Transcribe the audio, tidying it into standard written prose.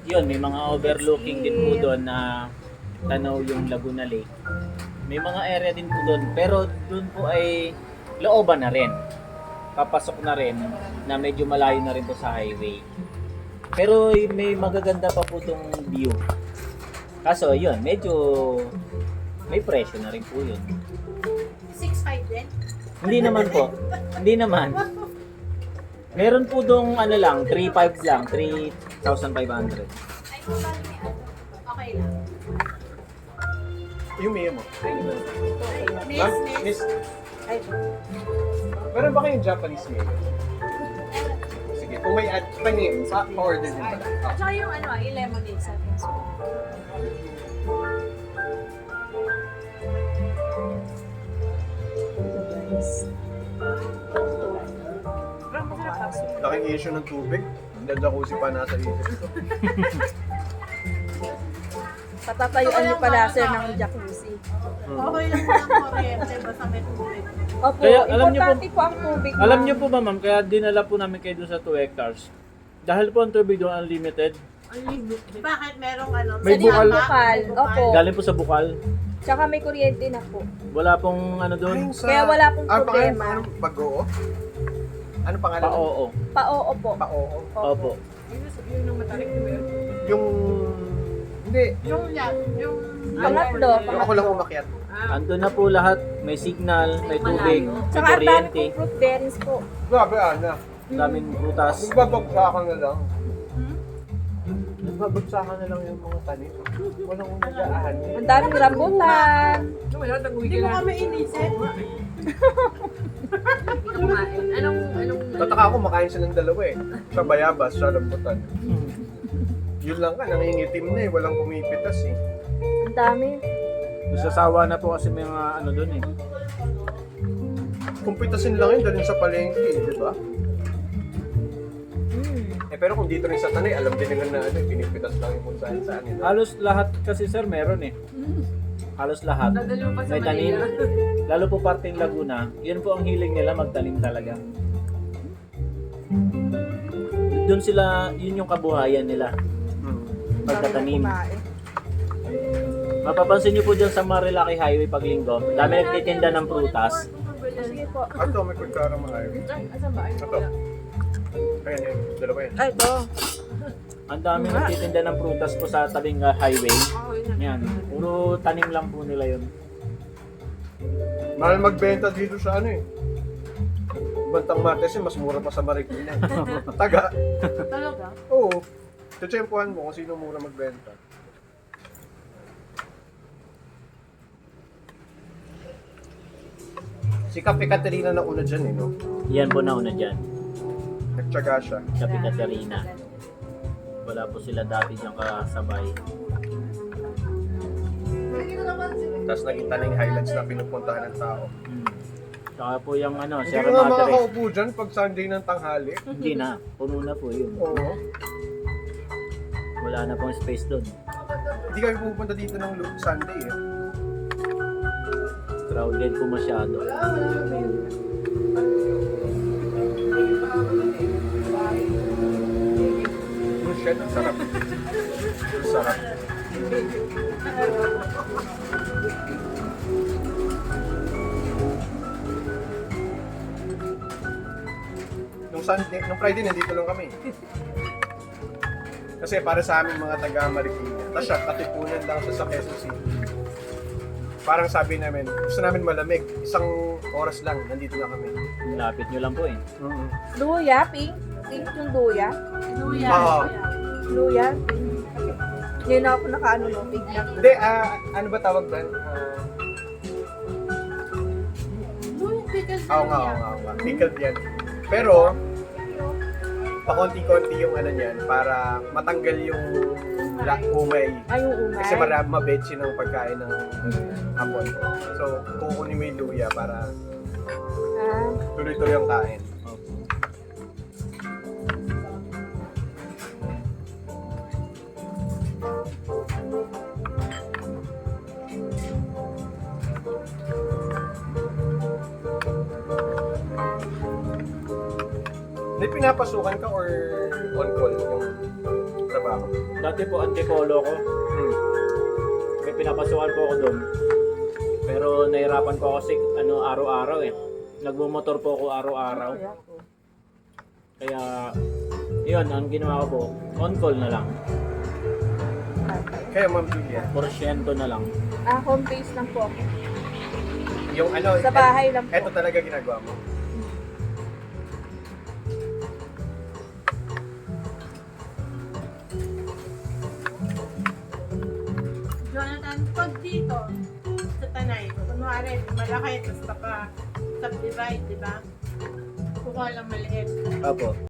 yun, may mga overlooking din po doon na tanaw yung Laguna Lake. May mga area din po doon, pero doon po ay looban na rin. Papasok na rin na medyo malayo na rin po sa highway. Pero may magaganda pa po itong view. Kaso yun, medyo may presyo na rin po yun. 6.5 din? Hindi naman po. Hindi naman. Meron po dong ano lang, 3.5 lang, 3,500. Ay, kung bakit may ano? Okay lang. Yung Mia mo. Miss, Ma'am, miss. Miss, Ay, meron ba kayong Japanese Mia? Sige, kung may ad, pa-order din pala. at saka yung ano, yung lemonade sa akin. So, parang masarap pa. Laking issue ng tubig. Jacuzzi pa nasa isip ko. Patatayuan niyo pala sir ng jacuzzi. Okay lang po ang kuryente, basta may tubig. Opo, Kaya, alam niyo importante po ang tubig. Alam niyo po ba ma'am, kaya dinala po namin kayo doon sa 2 hectares. Dahil po ang tubig doon unlimited. Bakit merong ano? May sa bukal. Diaba? Bukal, opo. Galing po sa Bukal. Tsaka may kuryente na po. Wala pong ano doon. Kaya wala pong problema. Anong Bagoo? Ano pangalan? Pa-oo. Pa-oo po. Pa-oo. Opo. Yung... Hindi. Yung yan, yung... Pangatlo, Yung ako lang umakyat. Andun na po lahat. May signal, may tubig, may Tsaka ang dami kuryente, pong fruit bearings po. Grabe, Ana. daming prutas. Nagbabagsakan na lang. Nagbabagsakan na lang yung mga tanim. Walang umagaan. Ang daming rambutan. Hindi mo kami inisip. Tataka ako, makain silang dalawa eh. Siya bayabas, siya lambutan. Yun lang ka, nangingitim na eh. Walang pumipitas eh. Ang dami. Nasasawa na po kasi may mga ano doon eh. Kung pitasin lang yun, dalhin sa palengke eh, di ba? Eh pero kung dito rin sa tanay, alam din nila na ano, pinipitas lang yung kung saan saan. Eh. Halos lahat kasi sir meron eh. Halos lahat. May tanim. Lalo po parteng Laguna, yun po ang hiling nila, magtanim talaga. Doon sila, yun yung kabuhayan nila. Pagtatanim. Kumain. Mapapansin niyo po dyan sa Marilaki Highway pag linggo, dami nagtitinda ng prutas. Sige po. Ito, may pagkara maayo. Ito. Ayan yun, dalawa yun. Ay, ito. Ang dami nagtitinda ng prutas po sa tabing highway. Yan, puro tanim lang po nila yun. Mahal magbenta dito sa ano eh. Bantang Martes eh, mas mura pa sa Marikina. Taga. Talaga? Oo. Tutsempuhan mo kung sino mura magbenta. Si Cafe Caterina na una dyan eh, no? Yan po nauna dyan, Nagtsaga siya. Kapi Caterina. Wala po sila dati dyan kasabay. Tapos naging taning highlights na pinupuntahan ng tao. Saka po yung ano, Hindi Sierra ko nga Madre. makakaupo dyan pag Sunday ng tanghali. Hindi na, puno na po yun. Oo. Wala na pong space doon. Hindi kami pupunta dito ng Sunday eh. Crowded po masyado. Yung shed, ang sarap. Ang sarap. Nung Friday, nandito lang kami. Kasi para sa aming mga taga Marikina. Tapos siya, katipunan lang siya sa Quezon City. Parang sabi namin, gusto namin malamig. 1 oras lang, nandito na kami. Lapit nyo lang po eh. Luya, pink. Pink yung luya. Luya. Oo. Luya, pink. Ngayon na ako nakaano no, pink na. Hindi, ano ba tawag doon? Luya, pickles Oo nga, oo nga, oo nga. Pickled yan. Pero, pakonti-konti yung ano niyan para matanggal yung umay. Ay, yung umay. Kasi marami mabetsi ng pagkain ng hapon. So, kukunin mo yung luya para Ah, tuloy-tuloy ang kain. May pinapasukan ka or on call yung trabaho? Dati po antipolo ko. Hmm. May pinapasukan po ako doon. Pero nahirapan ko ako kasi araw-araw eh. Nagmumotor po ako araw-araw. Kaya, yun, ang ginawa ko po, on call na lang. Kaya Ma'am Julia, Porsyento na lang. Home base lang po ako. yung Sa bahay lang po. Ito talaga ginagawa mo. Jonathan, pag dito, sa Tanay, kunwari, malaki, tapos baka subdivide, di ba? Kukuha lang maliit. Opo.